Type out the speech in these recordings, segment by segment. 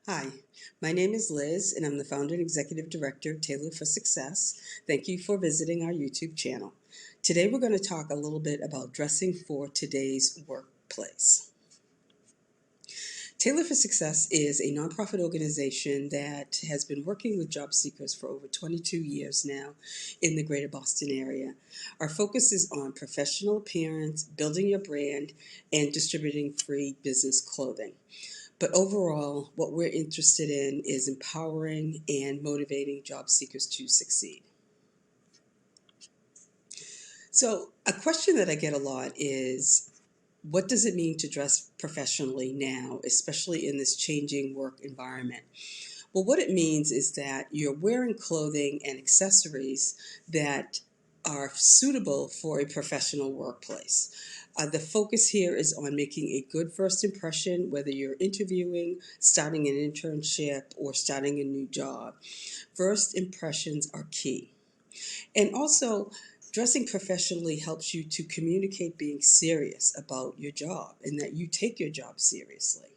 Hi, my name is Liz, and I'm the founder and executive director of Tailored for Success. Thank you for visiting our YouTube channel. Today, we're going to talk a little bit about dressing for today's workplace. Tailored for Success is a nonprofit organization that has been working with job seekers for over 22 years now in the greater Boston area. Our focus is on professional appearance, building your brand, and distributing free business clothing. But overall, what we're interested in is empowering and motivating job seekers to succeed. So, a question that I get a lot is, what does it mean to dress professionally now, especially in this changing work environment? Well, what it means is that you're wearing clothing and accessories that are suitable for a professional workplace. The focus here is on making a good first impression, whether you're interviewing, starting an internship, or starting a new job. First impressions are key. And also, dressing professionally helps you to communicate being serious about your job and that you take your job seriously.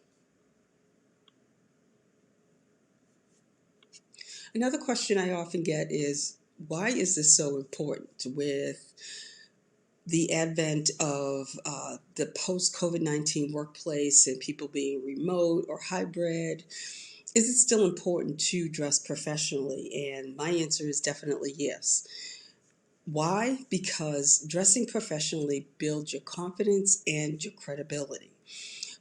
Another question I often get is, why is this so important with the advent of the post COVID-19 workplace and people being remote or hybrid? Is it still important to dress professionally? And my answer is definitely yes. Why? Because dressing professionally builds your confidence and your credibility.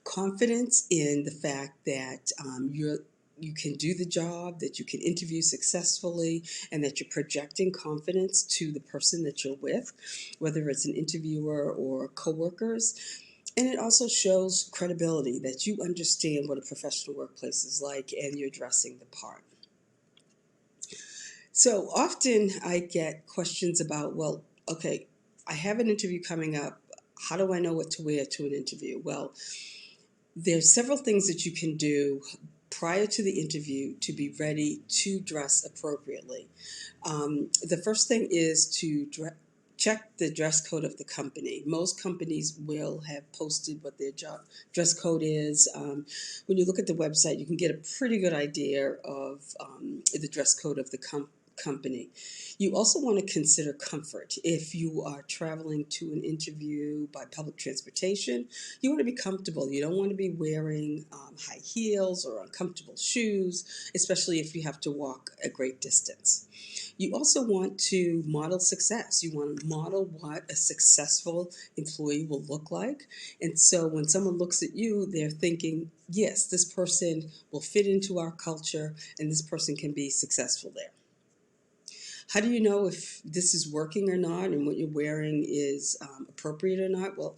Confidence in the fact that you can do the job, that you can interview successfully, and that you're projecting confidence to the person that you're with, whether it's an interviewer or coworkers. And it also shows credibility that you understand what a professional workplace is like and you're dressing the part. So often I get questions about, well, okay, I have an interview coming up. How do I know what to wear to an interview? Well, there's several things that you can do prior to the interview to be ready to dress appropriately. The first thing is to check the dress code of the company. Most companies will have posted what their dress code is. When you look at the website, you can get a pretty good idea of the dress code of the company. You also want to consider comfort. If you are traveling to an interview by public transportation, you want to be comfortable. You don't want to be wearing high heels or uncomfortable shoes, especially if you have to walk a great distance. You also want to model success. You want to model what a successful employee will look like. And so when someone looks at you, they're thinking, yes, this person will fit into our culture and this person can be successful there. How do you know if this is working or not and what you're wearing is appropriate or not? Well,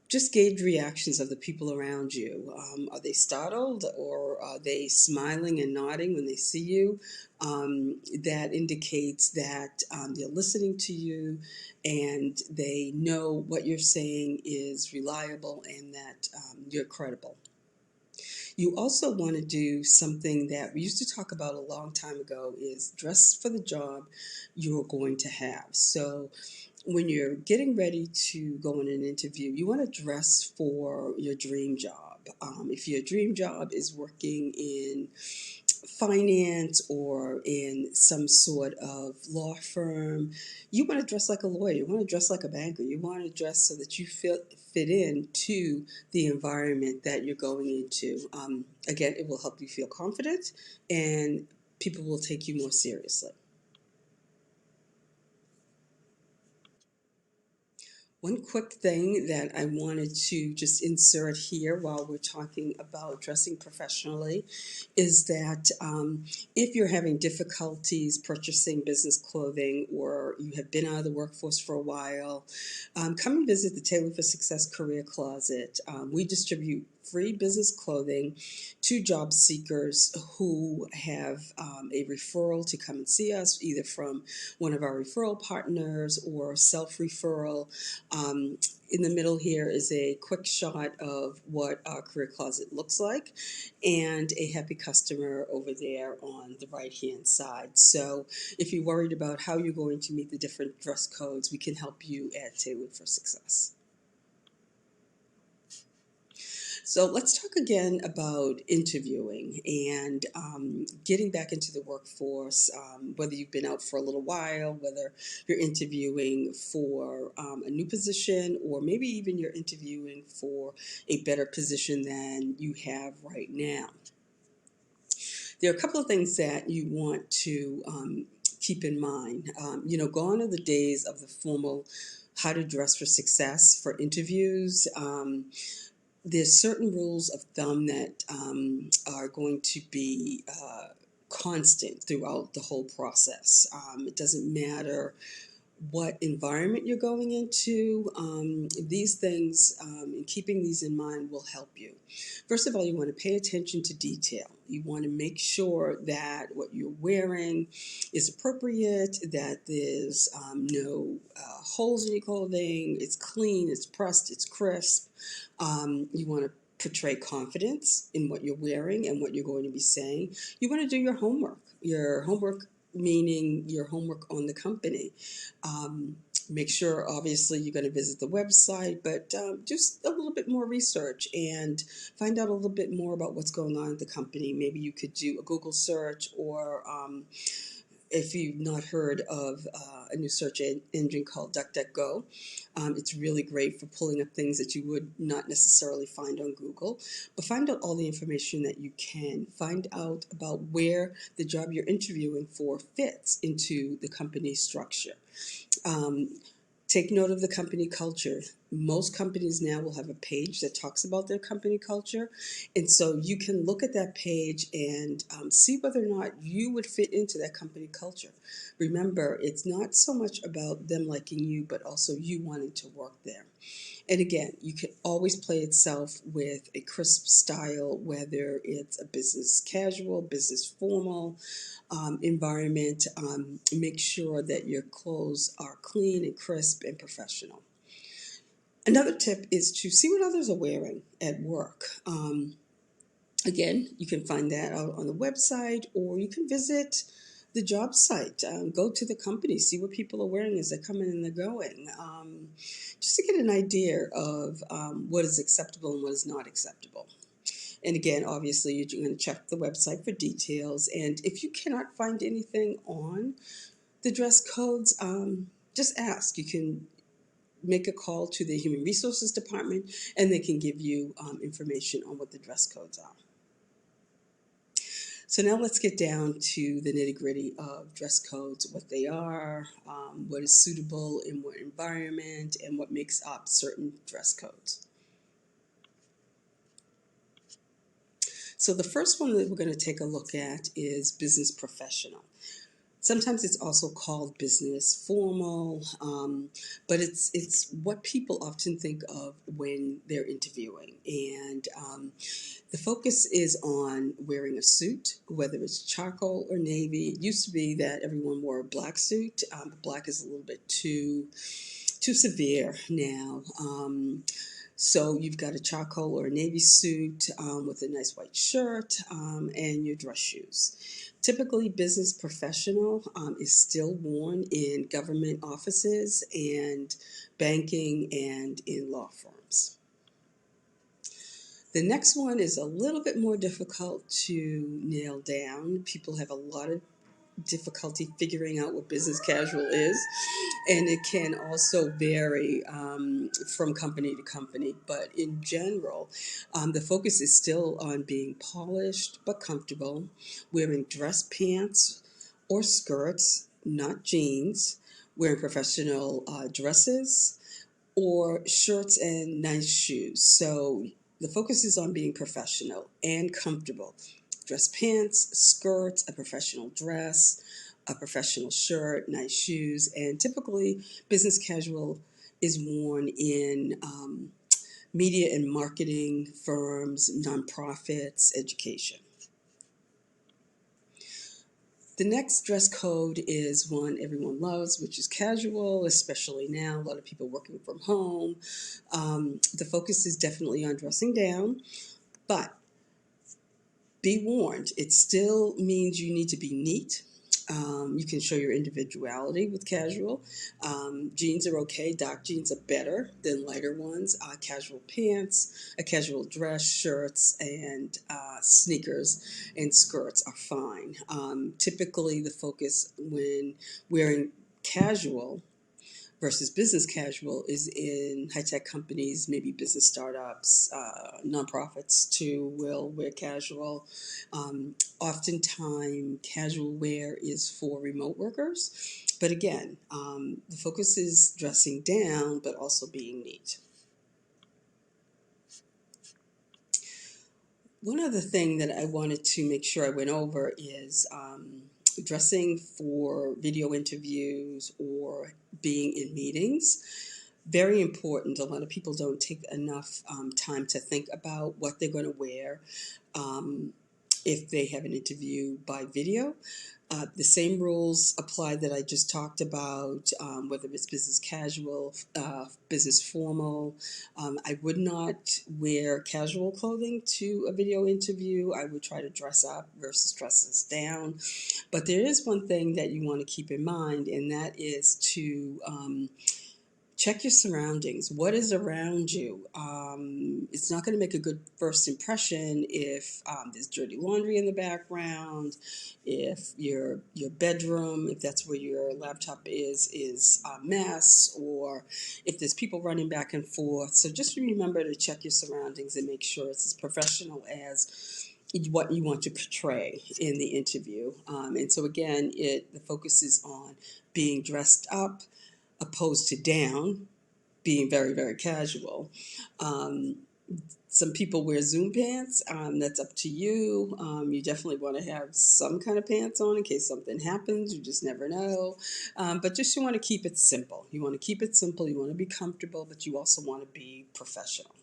just gauge reactions of the people around you. Are they startled or are they smiling and nodding when they see you? That indicates that they're listening to you and they know what you're saying is reliable and that you're credible. You also want to do something that we used to talk about a long time ago is dress for the job you're going to have. So when you're getting ready to go on an interview, you want to dress for your dream job. If your dream job is working in finance or in some sort of law firm, you want to dress like a lawyer. You want to dress like a banker. You want to dress so that you fit in to the environment that you're going into. Again, it will help you feel confident and people will take you more seriously. One quick thing that I wanted to just insert here while we're talking about dressing professionally is that if you're having difficulties purchasing business clothing or you have been out of the workforce for a while, come and visit the Tailored for Success Career Closet. We distribute free business clothing to job seekers who have a referral to come and see us, either from one of our referral partners or self-referral. In the middle here is a quick shot of what our career closet looks like and a happy customer over there on the right hand side. So if you're worried about how you're going to meet the different dress codes, we can help you at Tailored for Success. So let's talk again about interviewing and getting back into the workforce, whether you've been out for a little while, whether you're interviewing for a new position, or maybe even you're interviewing for a better position than you have right now. There are a couple of things that you want to keep in mind. Gone are the days of the formal how to dress for success for interviews. There's certain rules of thumb that are going to be constant throughout the whole process. It doesn't matter what environment you're going into. These things and keeping these in mind will help you. First of all, you want to pay attention to detail. You want to make sure that what you're wearing is appropriate, that there's no holes in your clothing, it's clean, it's pressed, it's crisp. You want to portray confidence in what you're wearing and what you're going to be saying. You want to do your homework. Your homework meaning your homework on the company. Make sure, obviously, you're going to visit the website, but just a little bit more research and find out a little bit more about what's going on at the company. Maybe you could do a Google search, or if you've not heard of a new search engine called DuckDuckGo, it's really great for pulling up things that you would not necessarily find on Google. But find out all the information that you can. Find out about where the job you're interviewing for fits into the company structure. Take note of the company culture. Most companies now will have a page that talks about their company culture. And so you can look at that page and see whether or not you would fit into that company culture. Remember, it's not so much about them liking you, but also you wanting to work there. And again, you can always play itself with a crisp style, whether it's a business casual, business formal environment. Make sure that your clothes are clean and crisp and professional. Another tip is to see what others are wearing at work. Again, you can find that out on the website, or you can visit the job site. Go to the company, see what people are wearing as they're coming and they're going, just to get an idea of what is acceptable and what is not acceptable. And again, obviously, you're going to check the website for details. And if you cannot find anything on the dress codes, just ask. You can make a call to the Human Resources Department, and they can give you information on what the dress codes are. So now let's get down to the nitty-gritty of dress codes, what they are, what is suitable in what environment, and what makes up certain dress codes. So the first one that we're going to take a look at is business professional. Sometimes it's also called business formal, but it's what people often think of when they're interviewing. And the focus is on wearing a suit, whether it's charcoal or navy. It used to be that everyone wore a black suit. Black is a little bit too severe now. So you've got a charcoal or a navy suit with a nice white shirt and your dress shoes. Typically, business professional is still worn in government offices and banking and in law firms. The next one is a little bit more difficult to nail down. People have a lot of difficulty figuring out what business casual is, and it can also vary from company to company. But in general, the focus is still on being polished but comfortable, wearing dress pants or skirts, not jeans, wearing professional dresses or shirts and nice shoes. So the focus is on being professional and comfortable. Dress pants, skirts, a professional dress, a professional shirt, nice shoes, and typically business casual is worn in media and marketing firms, nonprofits, education. The next dress code is one everyone loves, which is casual, especially now, a lot of people working from home. The focus is definitely on dressing down, but be warned, it still means you need to be neat, You can show your individuality with casual. Jeans are okay. Dark jeans are better than lighter ones. Casual pants, a casual dress, shirts, and sneakers and skirts are fine. Typically, the focus when wearing casual versus business casual is in high-tech companies, maybe business startups, nonprofits too will wear casual. Oftentimes, casual wear is for remote workers. But again, the focus is dressing down, but also being neat. One other thing that I wanted to make sure I went over is dressing for video interviews or being in meetings. Very important. A lot of people don't take enough time to think about what they're going to wear if they have an interview by video. The same rules apply that I just talked about, whether it's business casual, business formal. I would not wear casual clothing to a video interview. I would try to dress up versus dresses down. But there is one thing that you want to keep in mind, and that is to check your surroundings. What is around you? It's not going to make a good first impression if there's dirty laundry in the background, if your bedroom, if that's where your laptop is a mess, or if there's people running back and forth. So just remember to check your surroundings and make sure it's as professional as what you want to portray in the interview. And so again, the focus is on being dressed up, opposed to down, being very, very casual. Some people wear Zoom pants. That's up to you. You definitely want to have some kind of pants on in case something happens. You just never know. But just you want to keep it simple. You want to keep it simple. You want to be comfortable, but you also want to be professional.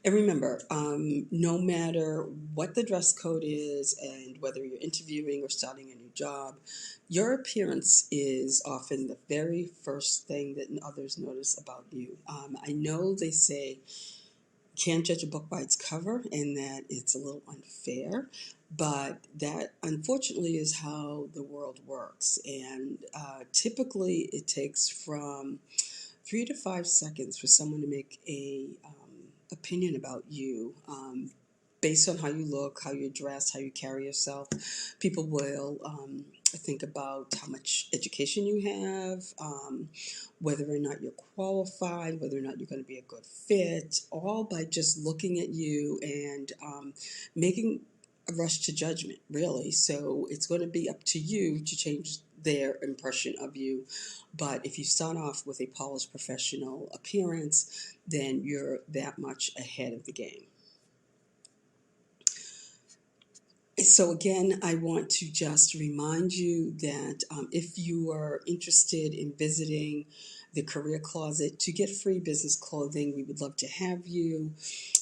And remember, no matter what the dress code is and whether you're interviewing or starting a new job, your appearance is often the very first thing that others notice about you. I know they say you can't judge a book by its cover and that it's a little unfair, but that unfortunately is how the world works. And typically it takes from 3 to 5 seconds for someone to make a opinion about you based on how you look, how you dress, how you carry yourself. People will think about how much education you have, whether or not you're qualified, whether or not you're going to be a good fit, all by just looking at you and making a rush to judgment, really. So it's going to be up to you to change their impression of you. But if you start off with a polished professional appearance, then you're that much ahead of the game. So again, I want to just remind you that if you are interested in visiting the Career Closet to get free business clothing, we would love to have you.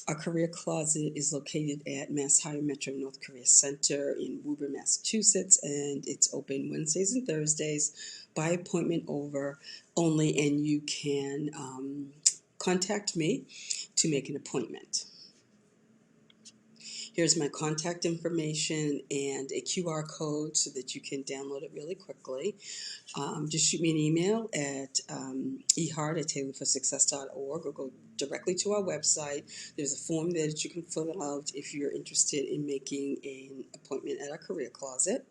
Our Career Closet is located at Mass Higher Metro North Korea Center in Woburn, Massachusetts, and it's open Wednesdays and Thursdays by appointment only, and you can contact me to make an appointment. Here's my contact information and a QR code so that you can download it really quickly. Just shoot me an email at ehart@taylorforsuccess.org or go directly to our website. There's a form there that you can fill out if you're interested in making an appointment at our Career Closet.